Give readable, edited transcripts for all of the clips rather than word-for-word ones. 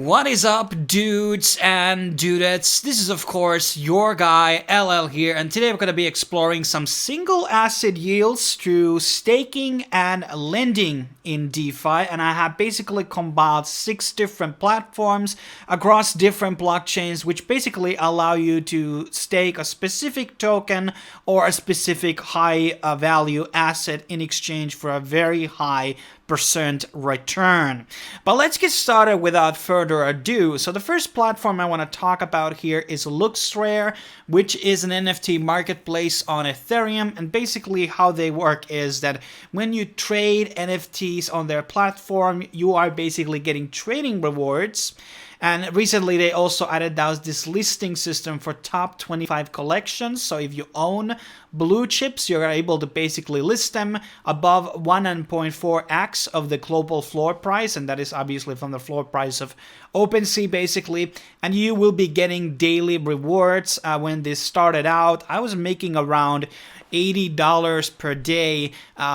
What is up, dudes and dudettes? This is of course your guy LL here, and today we're going to be exploring some single asset yields through staking and lending in DeFi. And I have basically compiled 6 different platforms across different blockchains which basically allow you to stake a specific token or a specific high value asset in exchange for a very high percent return. But let's get started without further ado. So the first platform I want to talk about here is LooksRare, which is an NFT marketplace on Ethereum. And basically how they work is that when you trade NFTs on their platform, you are basically getting trading rewards. And recently they also added this listing system for top 25 collections. So if you own blue chips, you're able to basically list them above 1.4x of the global floor price. And that is obviously from the floor price of OpenSea basically. And you will be getting daily rewards. When this started out, I was making around $80 per day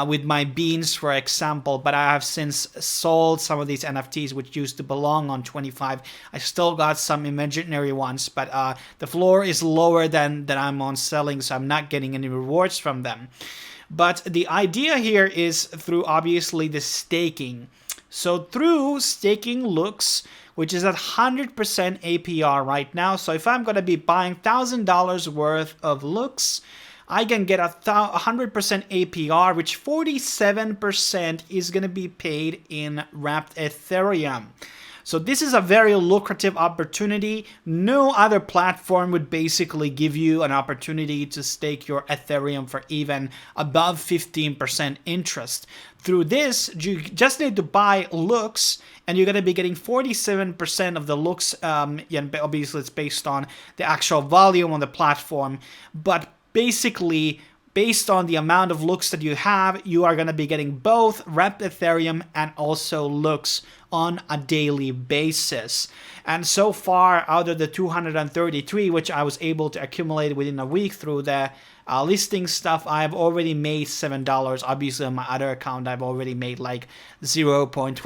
with my beans, for example, but I have since sold some of these NFTs which used to belong on 25. I still got some imaginary ones, but the floor is lower than I'm on selling, so I'm not getting any rewards from them. But the idea here is through obviously the staking. So through staking Looks, which is at 100% APR right now. So if I'm going to be buying $1,000 worth of Looks, I can get 100% APR, which 47% is going to be paid in wrapped Ethereum. So this is a very lucrative opportunity. No other platform would basically give you an opportunity to stake your Ethereum for even above 15% interest. Through this, you just need to buy Looks, and you're going to be getting 47% of the Looks. And obviously, it's based on the actual volume on the platform, but basically, based on the amount of Looks that you have, you are going to be getting both wrapped Ethereum and also Looks on a daily basis. And so far, out of the 233, which I was able to accumulate within a week through the listing stuff, I've already made $7. Obviously, on my other account, I've already made like 0.25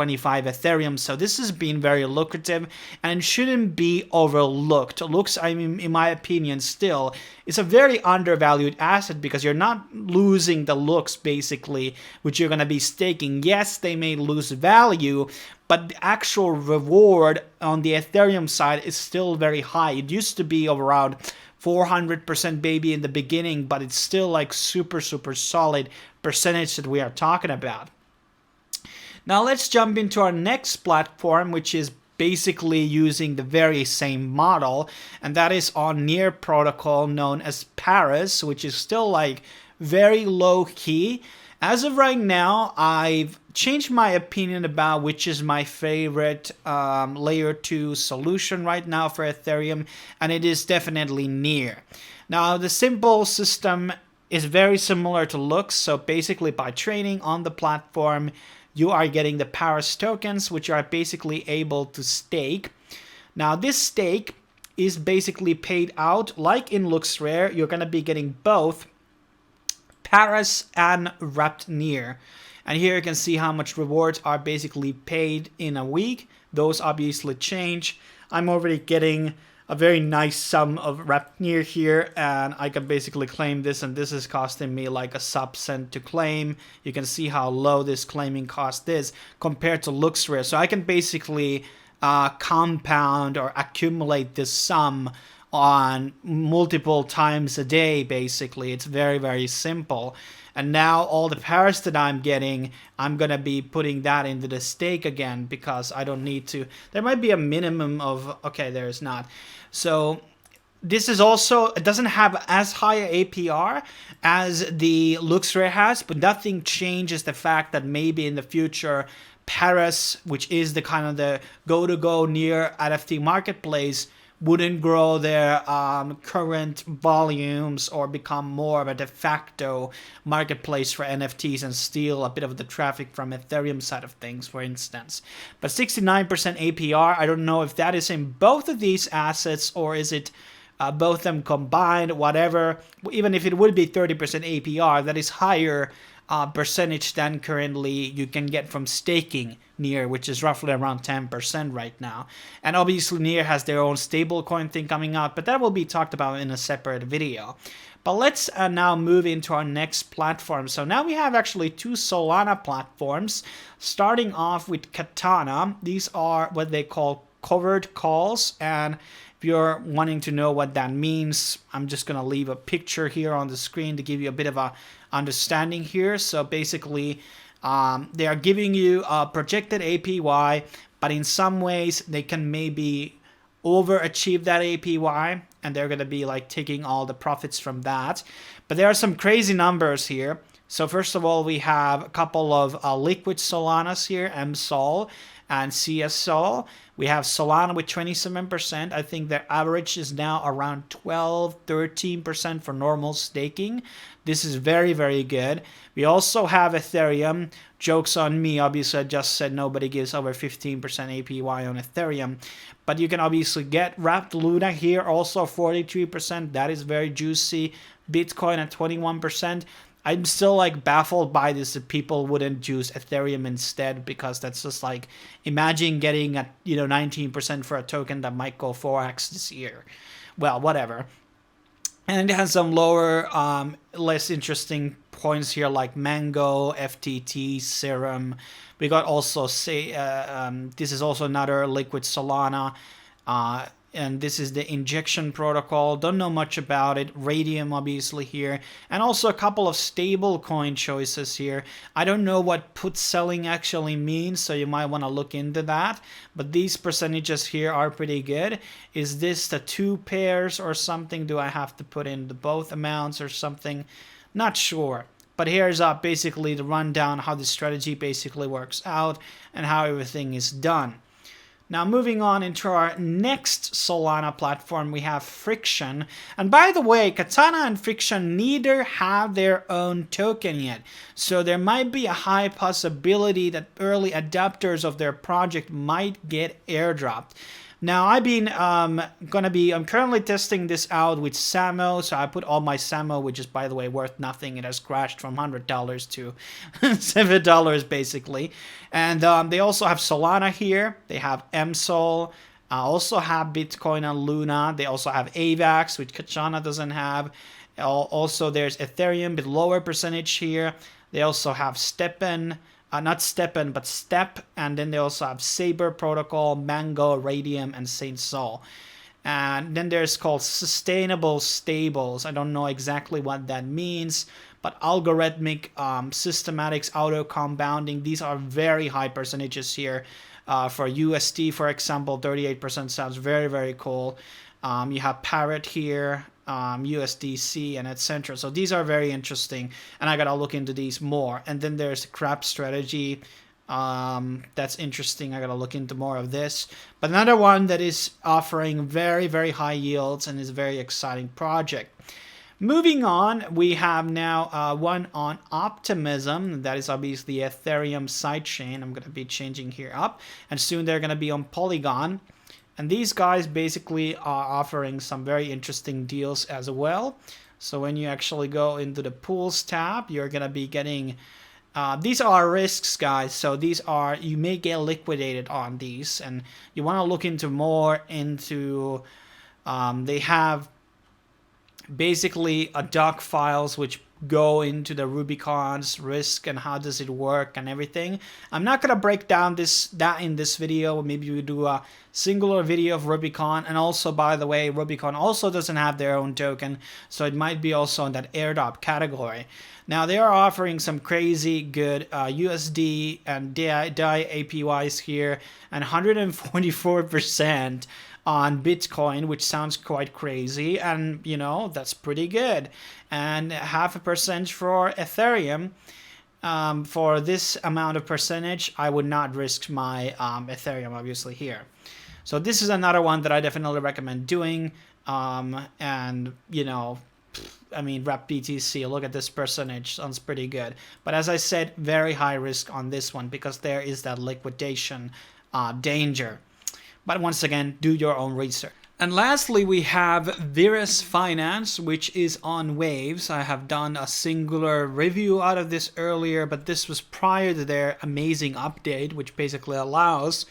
Ethereum. So this has been very lucrative and shouldn't be overlooked. Looks, I mean, in my opinion, still, it's a very undervalued asset because you're not losing the Looks, basically, which you're going to be staking. Yes, they may lose value, but the actual reward on the Ethereum side is still very high. It used to be around 400% baby in the beginning, but it's still like super solid percentage that we are talking about. Now let's jump into our next platform, which is basically using the very same model, and that is on Near protocol known as Paris, which is still like very low key. As of right now, I've changed my opinion about which is my favorite layer 2 solution right now for Ethereum, and it is definitely Near. Now, the simple system is very similar to Looks, so basically by trading on the platform, you are getting the Paris tokens, which you are basically able to stake. Now, this stake is basically paid out like in LooksRare. You're going to be getting both Paris and wrapped Near. And here you can see how much rewards are basically paid in a week. Those obviously change. I'm already getting a very nice sum of wrapped Near here, and I can basically claim this, and this is costing me like a sub-cent to claim. You can see how low this claiming cost is compared to LooksRare. So I can basically compound or accumulate this sum on multiple times a day, basically. It's very simple. And now all the Paris that I'm getting, I'm going to be putting that into the stake again because I don't need to. There might be a minimum of, okay, there's not. So this is also, it doesn't have as high a APR as the LooksRare has, but nothing changes the fact that maybe in the future, Paris, which is the kind of the go-to-go Near NFT marketplace, wouldn't grow their current volumes or become more of a de facto marketplace for NFTs and steal a bit of the traffic from Ethereum side of things, for instance. But 69% APR, I don't know if that is in both of these assets or is it both them combined, whatever, even if it would be 30% APR, that is higher percentage than currently you can get from staking Near, which is roughly around 10% right now. And obviously Near has their own stablecoin thing coming out, but that will be talked about in a separate video. But let's now move into our next platform. So now we have actually two Solana platforms, starting off with Katana. These are what they call covered calls, and if you're wanting to know what that means, I'm just going to leave a picture here on the screen to give you a bit of a understanding here. So basically, they are giving you a projected APY, but in some ways they can maybe overachieve that APY, and they're going to be like taking all the profits from that. But there are some crazy numbers here. So first of all, we have a couple of liquid Solanas here, MSOL and CSOL. We have Solana with 27%. I think their average is now around 12-13% for normal staking. This is very, very good. We also have Ethereum. Joke's on me. Obviously, I just said nobody gives over 15% APY on Ethereum. But you can obviously get Wrapped Luna here, also 43%. That is very juicy. Bitcoin at 21%. I'm still like baffled by this, that people wouldn't choose Ethereum instead, because that's just like, imagine getting a 19% for a token that might go 4x this year. Well, whatever. And it has some lower, less interesting points here like Mango, FTT, Serum. We got also this is also another liquid Solana. And this is the injection protocol. Don't know much about it. Radium obviously here. And also a couple of stable coin choices here. I don't know what put selling actually means, so you might want to look into that. But these percentages here are pretty good. Is this the 2 pairs or something? Do I have to put in the both amounts or something? Not sure. But here's basically the rundown, how the strategy basically works out and how everything is done. Now moving on into our next Solana platform, we have Friction. And by the way, Katana and Friction neither have their own token yet. So there might be a high possibility that early adopters of their project might get airdropped. Now I'm currently testing this out with Samo, so I put all my Samo, which is by the way worth nothing. It has crashed from $100 to $7 basically. And they also have Solana here. They have MSOL. Also have Bitcoin and Luna. They also have AVAX, which Katana doesn't have. Also there's Ethereum with lower percentage here. They also have Steppen. Not Steppen, but Step, and then they also have Saber Protocol, Mango, Radium, and Saint Sol. And then there's called Sustainable Stables. I don't know exactly what that means, but algorithmic systematics, auto compounding, these are very high percentages here. For USD, for example, 38% sounds very, very cool. You have Parrot here, USDC, and etc. So these are very interesting, and I gotta look into these more. And then there's Crab Strategy. That's interesting. I gotta look into more of this. But another one that is offering very, very high yields and is a very exciting project. Moving on, we have now one on Optimism. That is obviously Ethereum sidechain. I'm gonna be changing here up, and soon they're gonna be on Polygon. And these guys basically are offering some very interesting deals as well. So when you actually go into the pools tab, you're going to be getting, these are risks, guys. So these are, you may get liquidated on these, and you want to look into more into, they have basically a doc files which go into the Rubicon's risk and how does it work and everything. I'm not gonna break down that in this video. Maybe we do a singular video of Rubicon. And also, by the way, Rubicon also doesn't have their own token, so it might be also in that airdrop category. Now they are offering some crazy good USD and DAI APYs here, and 144% on Bitcoin, which sounds quite crazy, and that's pretty good. And 0.5% for Ethereum. For this amount of percentage, I would not risk my Ethereum obviously here. So this is another one that I definitely recommend doing. And I mean, Wrap BTC, look at this percentage, sounds pretty good. But as I said, very high risk on this one because there is that liquidation danger. But once again, do your own research. And lastly, we have Virus Finance, which is on Waves. I have done a singular review out of this earlier, but this was prior to their amazing update, which basically allows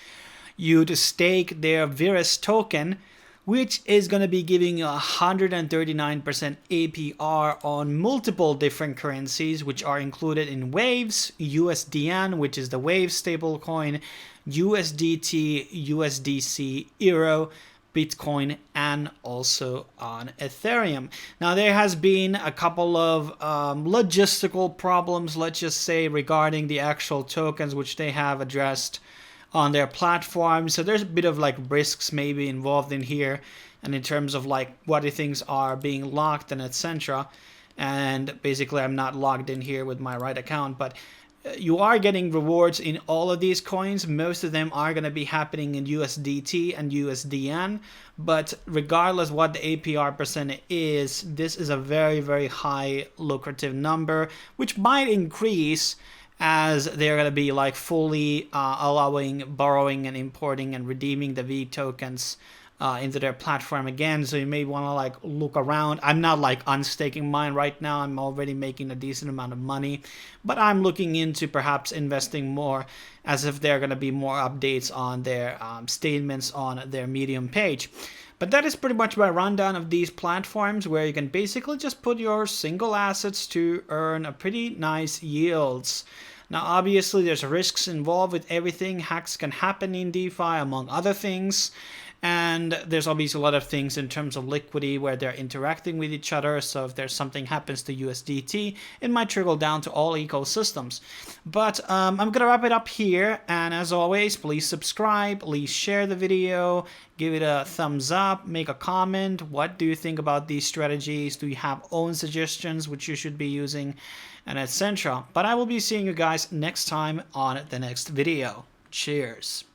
you to stake their Virus token, which is going to be giving you 139% APR on multiple different currencies, which are included in Waves, USDN, which is the Waves stablecoin, USDT, USDC, Euro, Bitcoin, and also on Ethereum. Now, there has been a couple of logistical problems, let's just say, regarding the actual tokens, which they have addressed on their platform. So there's a bit of like risks maybe involved in here, and in terms of like what things are being locked and etc. And basically, I'm not logged in here with my right account, but you are getting rewards in all of these coins. Most of them are going to be happening in USDT and USDN, but regardless what the APR percent is, this is a very, very high lucrative number, which might increase as they're going to be like fully allowing borrowing and importing and redeeming the V tokens into their platform again. So you may want to like look around. I'm not like unstaking mine right now. I'm already making a decent amount of money, but I'm looking into perhaps investing more, as if there are going to be more updates on their statements on their Medium page. But that is pretty much my rundown of these platforms, where you can basically just put your single assets to earn a pretty nice yields. Now, obviously, there's risks involved with everything. Hacks can happen in DeFi, among other things. And there's obviously a lot of things in terms of liquidity where they're interacting with each other. So if there's something happens to USDT, it might trickle down to all ecosystems. But I'm going to wrap it up here. And as always, please subscribe, please share the video, give it a thumbs up, make a comment. What do you think about these strategies? Do you have own suggestions which you should be using, and etc. But I will be seeing you guys next time on the next video. Cheers.